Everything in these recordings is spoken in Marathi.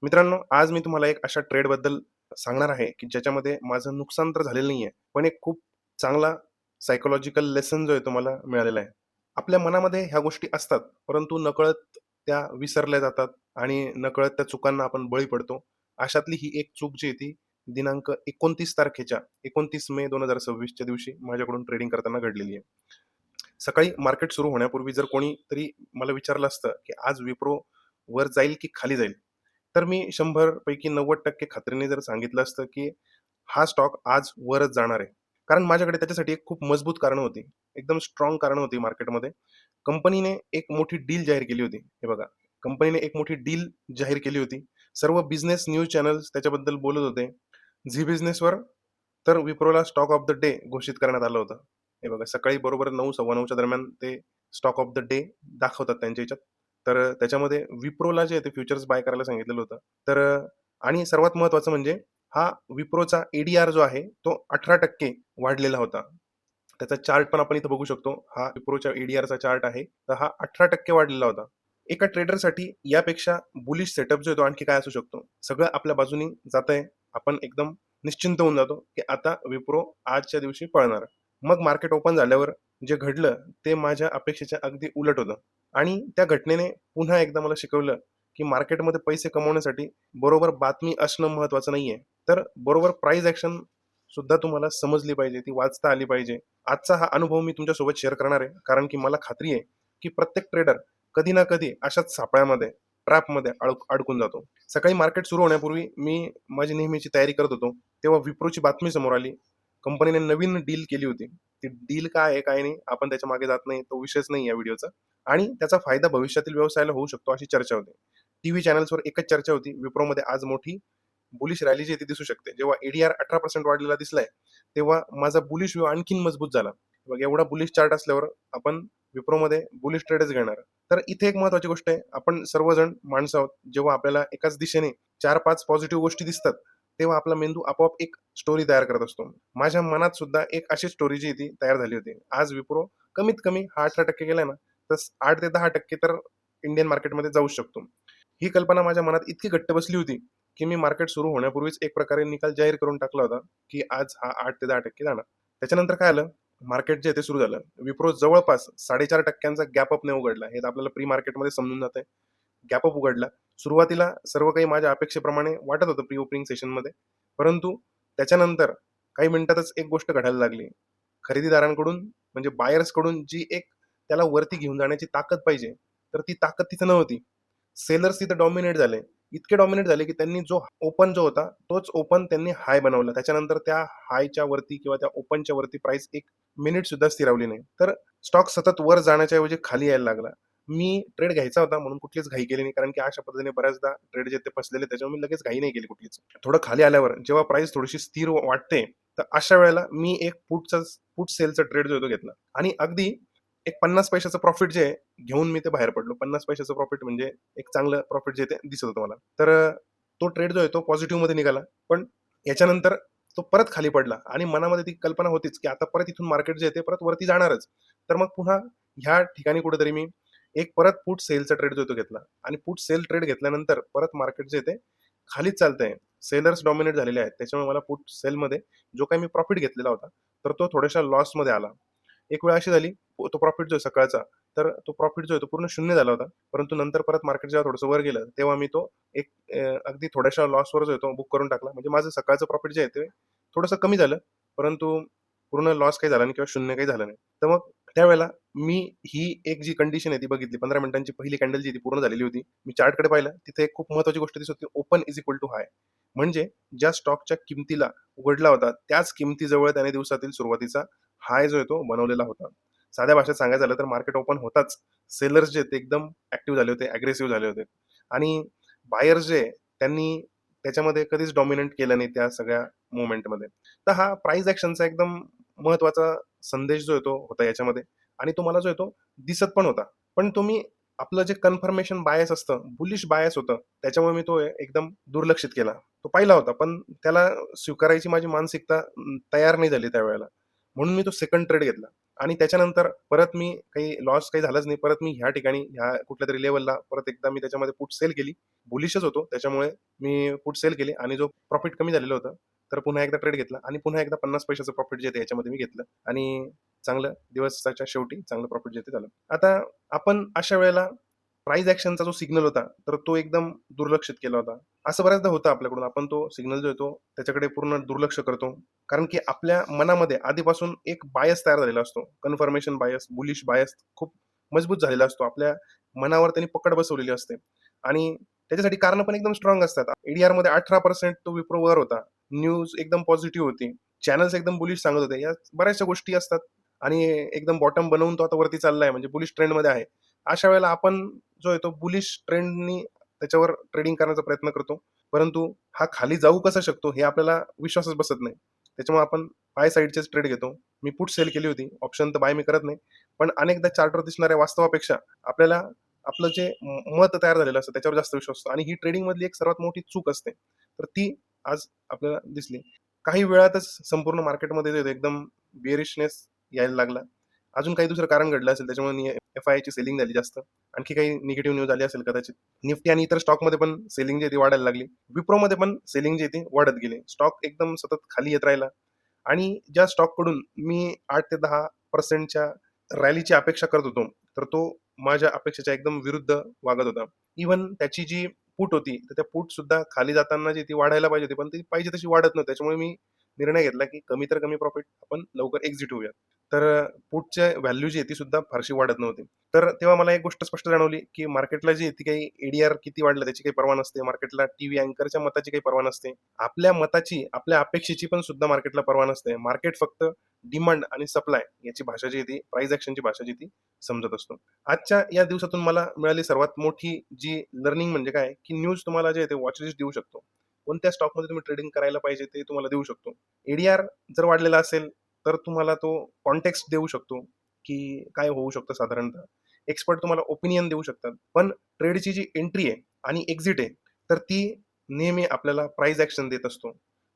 मित्रांनो, आज मी तुम्हाला एक अशा ट्रेडबद्दल सांगणार आहे, की ज्याच्यामध्ये माझं नुकसान तर झालेलं नाहीये, पण एक खूप चांगला सायकॉलॉजिकल लेसन जो आहे तो मला मिळालेला आहे. आपल्या मनामध्ये ह्या गोष्टी असतात, परंतु नकळत त्या विसरल्या जातात आणि नकळत त्या चुकांना आपण बळी पडतो. अशातली ही एक चूक जी आहे ती दिनांक 29 तारखेच्या 29 मे 2026 च्या दिवशी माझ्याकडून ट्रेडिंग करताना घडलेली आहे. सकाळी मार्केट सुरू होण्यापूर्वी जर कोणीतरी मला विचारलं असतं, की आज विप्रो वर जाईल की खाली जाईल? तर मी 100 पैकी 90% खात्रीने जर सांगितलं असतं, की हा स्टॉक आज वरच जाणार आहे. कारण माझ्याकडे त्याच्यासाठी एक खूप मजबूत कारणं होती. एकदम स्ट्राँग कारणं होती मार्केटमध्ये. कंपनीने एक मोठी डील जाहीर केली होती. हे बघा, कंपनीने एक मोठी डील जाहीर केली होती. सर्व बिझनेस न्यूज चॅनल्स त्याच्याबद्दल बोलत होते. झी बिझनेसवर तर विप्रोला स्टॉक ऑफ द डे घोषित करण्यात आलं होतं. हे बघा, सकाळी बरोबर 9, 9:15च्या दरम्यान ते स्टॉक ऑफ द डे दाखवतात त्यांच्या ह्याच्यात. तर त्याच्यामध्ये विप्रोला जे आहे ते फ्युचर्स बाय करायला सांगितलेलं होतं. तर आणि सर्वात महत्त्वाचं म्हणजे हा विप्रोचा एडीआर जो आहे तो 18% वाढलेला होता. त्याचा चार्ट पण आपण इथं बघू शकतो. हा विप्रोच्या एडीआरचा चार्ट आहे. तर हा 18% वाढलेला होता. एका ट्रेडरसाठी यापेक्षा बुलिश सेटअप जो आहे तो आणखी काय असू शकतो? सगळं आपल्या बाजूनी जातंय. आपण एकदम निश्चिंत होऊन जातो, की आता विप्रो आजच्या दिवशी पळणार. मग मार्केट ओपन झाल्यावर जे घडलं ते माझ्या अपेक्षेच्या अगदी उलट होतं आणि त्या घटनेने पुन्हा एकदा मला शिकवलं, की मार्केटमध्ये पैसे कमवण्यासाठी बरोबर बातमी असणं महत्त्वाचं नाहीये. तर बरोबर प्राइस ॲक्शन सुद्धा तुम्हाला समजली पाहिजे, ती वाचता आली पाहिजे. आजचा हा अनुभव मी तुमच्यासोबत शेअर करणार आहे. कारण की मला खात्री आहे, की प्रत्येक ट्रेडर कधी ना कधी अशाच सापळ्यामध्ये, ट्रॅपमध्ये अडकून जातो. सकाळी मार्केट सुरू होण्यापूर्वी मी माझी नेहमीची तयारी करत होतो. तेव्हा विप्रोची बातमी समोर आली. कंपनीने नवीन डील केली होती. ती डील काय आहे, काय नाही, आपण त्याच्या मागे जात नाही. तो विषयच नाही या व्हिडिओचा. आणि त्याचा फायदा भविष्यातील व्यवसायाला होऊ शकतो अशी चर्चा होती. टीव्ही चॅनल्सवर एकच चर्चा होती. विप्रोमध्ये आज मोठी बुलिश रॅली जी आहे ती दिसू शकते. जेव्हा एडीआर 18% वाढलेला दिसलाय, तेव्हा माझा बुलिश व्ह्यू आणखीन मजबूत झाला. मग एवढा बुलिश चार्ट असल्यावर आपण विप्रोमध्ये बुलिश ट्रेडच घेणार. तर इथे एक महत्त्वाची गोष्ट आहे, आपण सर्वजण माणसं आहोत. जेव्हा आपल्याला एकाच दिशेने 4-5 पॉझिटिव्ह गोष्टी दिसतात, तेव्हा आपला मेंदू आपोआप एक स्टोरी तयार करत असतो. माझ्या मनात सुद्धा एक अशी स्टोरी जी आहे ती तयार झाली होती. आज विप्रो कमीत कमी हा 18% गेलाय ना, तर 8 ते 10% तर इंडियन मार्केटमध्ये जाऊच शकतो. ही कल्पना माझ्या मनात इतकी घट्ट बसली होती, की मी मार्केट सुरू होण्यापूर्वीच एक प्रकारे निकाल जाहीर करून टाकला होता, की आज हा 8 ते 10% जाणार. त्याच्यानंतर काय आलं, मार्केट जे आहे ते सुरू झालं. विप्रो जवळपास 4.5% गॅप अपने उघडला. हे तर आपल्याला प्री मार्केटमध्ये समजून जातंय. गॅप अप उघडला. सुरुवातीला सर्व काही माझ्या अपेक्षेप्रमाणे वाटत होतं प्री ओपनिंग सेशनमध्ये. परंतु त्याच्यानंतर काही मिनिटातच एक गोष्ट घडायला लागली. खरेदीदारांकडून म्हणजे बायर्सकडून जी एक त्याला वरती घेऊन जाण्याची ताकद पाहिजे, तर ती ताकद तिथं नव्हती. सेलर्स तिथे डॉमिनेट झाले. इतके डॉमिनेट झाले, की त्यांनी जो ओपन जो होता, तोच ओपन त्यांनी हाय बनवला. त्याच्यानंतर त्या हायच्या वरती किंवा त्या ओपनच्या वरती प्राइस 1 मिनिट सुद्धा स्थिरावली नाही. तर स्टॉक सतत वर जाण्याच्या ऐवजी खाली यायला लागला. मी ट्रेड घ्यायचा होता म्हणून कुठलीच घाई केली नाही. कारण की अशा पद्धतीने बऱ्याचदा ट्रेड जे ते फसलेले त्याच्यामुळे मी लगेच घाई नाही केली कुठलीच. थोडं खाली आल्यावर जेव्हा प्राइस थोडीशी स्थिर वाटते, तर अशा वेळेला मी एक पुट सेलचा ट्रेड जो आहे तो घेतला आणि अगदी एक 50 पैशाचं प्रॉफिट जे आहे, घेऊन मी ते बाहेर पडलो. 50 पैशाचं प्रॉफिट म्हणजे एक चांगलं प्रॉफिट जे ते दिसत होतं मला. तर तो ट्रेड जो आहे तो पॉझिटिव्हमध्ये निघाला. पण याच्यानंतर तो परत खाली पडला आणि मनामध्ये ती कल्पना होतीच, की आता परत इथून मार्केट जे आहे ते परत वरती जाणारच. तर मग पुन्हा ह्या ठिकाणी कुठेतरी मी एक परत पुट सेलचा ट्रेड जो आहे तो घेतला आणि पुट सेल ट्रेड घेतल्यानंतर परत मार्केट जे आहे ते खालीच चालतंय. सेलर्स डॉमिनेट झालेले आहेत. त्याच्यामुळे मला पुट सेलमध्ये जो काही मी प्रॉफिट घेतलेला होता, तर तो थोड्याशा लॉसमध्ये आला. एक वेळ अशी झाली, तो प्रॉफिट जो आहे सकाळचा, तर तो प्रॉफिट जो आहे तो पूर्ण शून्य झाला होता. परंतु नंतर परत मार्केट जेव्हा थोडंसं वर गेलं, तेव्हा मी तो एक अगदी थोड्याशा लॉसवर जो आहे तो बुक करून टाकला. म्हणजे माझं सकाळचं प्रॉफिट जे आहे ते थोडंसं कमी झालं, परंतु पूर्ण लॉस काही झाला नाही किंवा शून्य काही झालं नाही. तर मग त्यावेळेला मी ही एक जी कंडिशन आहे ती बघितली. 15 मिनिटांची पहिली कॅन्डल जी ती पूर्ण झालेली होती. मी चार्टकडे पाहिलं, तिथे एक खूप महत्त्वाची गोष्ट दिसत होती, ओपन इज इक्वल टू हाय. म्हणजे ज्या स्टॉकच्या किमतीला उघडला होता, त्याच किमतीजवळ त्याने दिवसातील सुरुवातीचा हाय जो आहे तो बनवलेला होता. साध्या भाषेत सांगायचं झालं तर मार्केट ओपन होताच सेलर्स जे आहेत ते एकदम ॲक्टिव्ह झाले होते, अग्रेसिव्ह झाले होते आणि बायर्स जे आहे, त्यांनी त्याच्यामध्ये कधीच डॉमिनंट केलं नाही त्या सगळ्या मोमेंटमध्ये. तर हा प्राइस ॲक्शनचा एकदम महत्त्वाचा संदेश जो आहे तो होता याच्यामध्ये आणि तो मला जो आहे तो दिसत पण होता. पण तुम्ही आपलं जे कन्फर्मेशन बायस असतं, बुलिश बायस होतं, त्याच्यामुळे मी तो एकदम दुर्लक्षित केला. तो पाहिला होता, पण त्याला स्वीकारायची माझी मानसिकता तयार नाही झाली त्यावेळेला. म्हणून मी तो सेकंड ट्रेड घेतला आणि त्याच्यानंतर परत मी लॉस काही झालाच नाही. परत मी ह्या ठिकाणी ह्या कुठल्यातरी लेव्हलला परत एकदा मी त्याच्यामध्ये पुट सेल केली. बुलिशच होतो त्याच्यामुळे मी पुट सेल केली आणि जो प्रॉफिट कमी झालेलं होतं, तर पुन्हा एकदा ट्रेड घेतला आणि पुन्हा एकदा 50 पैशाचं प्रॉफिट जे आहे याच्यामध्ये मी घेतलं आणि चांगलं दिवसाच्या शेवटी चांगलं प्रॉफिट जे ते झालं. आता आपण अशा वेळेला प्राइस ॲक्शनचा जो सिग्नल होता, तर तो एकदम दुर्लक्षित केला होता. असं बऱ्याचदा होतं आपल्याकडून. आपण तो सिग्नल जो आहे तो त्याच्याकडे पूर्ण दुर्लक्ष करतो. कारण की आपल्या मनामध्ये आधीपासून एक बायस तयार झालेला असतो. कन्फर्मेशन बायस, बुलिश बायस खूप मजबूत झालेला असतो. आपल्या मनावर त्यांनी पकड बसवलेली असते आणि त्याच्यासाठी कारणं पण एकदम स्ट्राँग असतात. ADRमध्ये 18% तो विप्रो वर होता. न्यूज एकदम पॉझिटिव्ह होती. चॅनल्स एकदम बुलिश सांगत होते. या बऱ्याचशा गोष्टी असतात आणि एकदम बॉटम बनवून तो आता वरती चाललाय म्हणजे बुलिश ट्रेंडमध्ये आहे. अशा वेळेला आपण जो आहे तो बुलिश ट्रेंडनी त्याच्यावर ट्रेडिंग करण्याचा प्रयत्न करतो. परंतु हा खाली जाऊ कसा शकतो हे आपल्याला विश्वासच बसत नाही. त्याच्यामुळे आपण बाय साइडचेच ट्रेड घेतो. मी पुट सेल केली होती. ऑप्शन तर बाय मी करत नाही. पण अनेकदा चार्टवर दिसणाऱ्या वास्तवापेक्षा आपल्याला आपलं जे मत तयार झालेलं असतं त्याच्यावर जास्त विश्वास असतो आणि ही ट्रेडिंगमधली एक सर्वात मोठी चूक असते. तर ती आज आपल्याला दिसली. काही वेळातच संपूर्ण मार्केटमध्ये जे एकदम बिअरिशनेस यायला लागला. अजून काही दुसरं कारण घडलं असेल त्याच्यामुळे FIIची सेलिंग झाली जास्त. आणखी काही निगेटिव्ह न्यूज आली असेल कदाचित. निफ्टी आणि इतर स्टॉकमध्ये पण सेलिंग जी आहे ती वाढायला लागली. विप्रोमध्ये पण सेलिंग जी आहे ती वाढत गेली. स्टॉक एकदम सतत खाली येत राहिला आणि ज्या स्टॉककडून मी 8 ते 10% रॅलीची अपेक्षा करत होतो, तर तो माझ्या अपेक्षेच्या एकदम विरुद्ध वागत होता. इव्हन त्याची जी पुट होती, तर त्या पुट सुद्धा खाली जाताना जी ती वाढायला पाहिजे होती, पण ती पाहिजे तशी वाढत नव्हती. त्याच्यामुळे मी निर्णय घेतला, की कमी तर कमी प्रॉफिट आपण लवकर एक्झिट होऊया. तर पुटची व्हॅल्यू जी आहे ती सुद्धा फारशी वाढत नव्हती. तर तेव्हा मला एक गोष्ट स्पष्ट जाणवली, की मार्केटला जी आहे ती काही ADR किती वाढलं त्याची काही पर्वा नसते. मार्केटला टीव्ही अँकरच्या मताची काही पर्वा नसते. आपल्या मताची, आपल्या अपेक्षेची पण सुद्धा मार्केटला पर्वा नसते. मार्केट फक्त डिमांड आणि सप्लाय याची भाषा जी आहे ती प्राइस ॲक्शनची भाषा जी ती समजत असतो. आजच्या या दिवसातून मला मिळाली सर्वात मोठी जी लर्निंग म्हणजे काय, की न्यूज तुम्हाला जे आहे ते वॉच लिस्ट देऊ शकतो. कोणत्या स्टॉकमध्ये तुम्ही ट्रेडिंग करायला पाहिजे ते तुम्हाला देऊ शकतो. ADR जर वाढलेला असेल, तर तुम्हाला तो कॉन्टेक्स्ट देऊ शकतो, की काय होऊ शकतं साधारणतः. एक्सपर्ट तुम्हाला ओपिनियन देऊ शकतात. पण ट्रेडची जी एंट्री आहे आणि एक्झिट आहे, तर ती नेहमी आपल्याला प्राइस ॲक्शन देत असतो.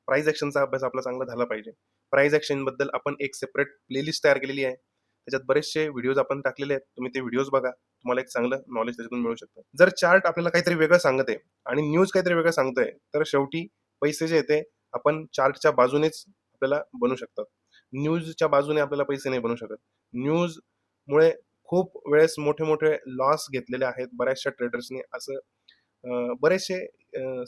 प्राइस ॲक्शनचा अभ्यास आपला चांगला झाला पाहिजे. प्राइस ॲक्शनबद्दल आपण एक सेपरेट प्लेलिस्ट तयार केलेली आहे. त्याच्यात बरेचसे व्हिडिओज आपण टाकलेले आहेत. तुम्ही ते व्हिडिओज बघा. तुम्हाला एक चांगलं नॉलेज त्याच्यातून मिळू शकतं. जर चार्ट आपल्याला काहीतरी वेगळं सांगत आहे आणि न्यूज काहीतरी वेगळं सांगतोय, तर शेवटी पैसे जे आहेत ते आपण चार्टच्या बाजूनेच आपल्याला बनू शकतात. न्यूजच्या बाजूने आपल्याला पैसे नाही बनू शकत. न्यूजमुळे खूप वेळेस मोठे-मोठे लॉस घेतलेले आहेत बऱ्याचशा ट्रेडर्सनी. असं बरेचसे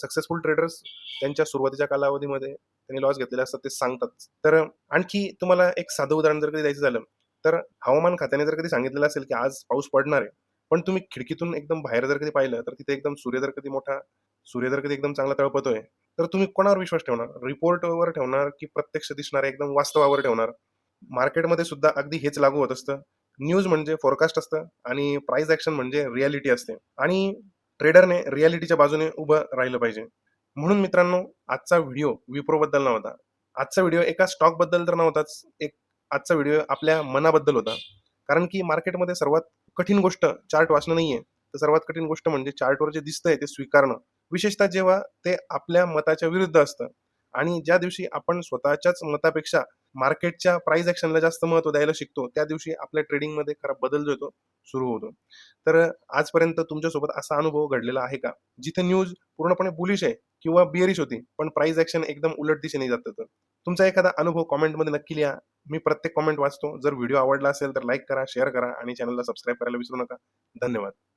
सक्सेसफुल ट्रेडर्स त्यांच्या सुरुवातीच्या कालावधीमध्ये त्यांनी लॉस घेतलेले असतात ते सांगतात. तर आणखी तुम्हाला एक साधं उदाहरण जर कधी द्यायचं झालं, तर हवामान खात्याने जर कधी सांगितलेलं असेल, की आज पाऊस पडणार आहे. पण तुम्ही खिडकीतून एकदम बाहेर जर कधी पाहिलं, तर तिथे एकदम सूर्य जर कधी एकदम चांगला तळपतोय, तर तुम्ही कोणावर विश्वास ठेवणार? रिपोर्टवर ठेवणार, की प्रत्यक्ष दिसणाऱ्या एकदम वास्तवावर ठेवणार? मार्केटमध्ये सुद्धा अगदी हेच लागू होत असतं. न्यूज म्हणजे फोरकास्ट असतं आणि प्राइस ॲक्शन म्हणजे रिॲलिटी असते आणि ट्रेडरने रिॲलिटीच्या बाजूने उभं राहिलं पाहिजे. म्हणून मित्रांनो, आजचा व्हिडिओ विप्रोबद्दल नव्हता. आजचा व्हिडिओ एका स्टॉकबद्दल तर नव्हताच. आजचा व्हिडिओ आपल्या मनाबद्दल होता. कारण की मार्केटमध्ये सर्वात कठीण गोष्ट चार्ट वाचणं नाहीये. तर सर्वात कठीण गोष्ट म्हणजे चार्टवर जे दिसतंय ते स्वीकारणं. विशेषतः जेव्हा ते आपल्या मताच्या विरुद्ध असतं आणि ज्या दिवशी आपण स्वतःच्याच मतापेक्षा मार्केटच्या प्राइस ॲक्शनला जास्त महत्त्व द्यायला शिकतो, त्या दिवशी आपल्या ट्रेडिंगमध्ये खरा बदल जो आहे तो सुरू होतो. तर आजपर्यंत तुमच्यासोबत असा अनुभव घडलेला आहे का? जिथे न्यूज पूर्णपणे बुलिश आहे किंवा बिअरिश होती, पण प्राइस ॲक्शन एकदम उलट दिशेने जात होतं. तुमचा एखादा अनुभव कमेंटमध्ये नक्की लिहा. मी प्रत्येक कमेंट वाचतो. जर व्हिडिओ आवडला असेल तर लाईक करा, शेअर करा आणि चॅनलला सबस्क्राईब करायला विसरू नका. धन्यवाद.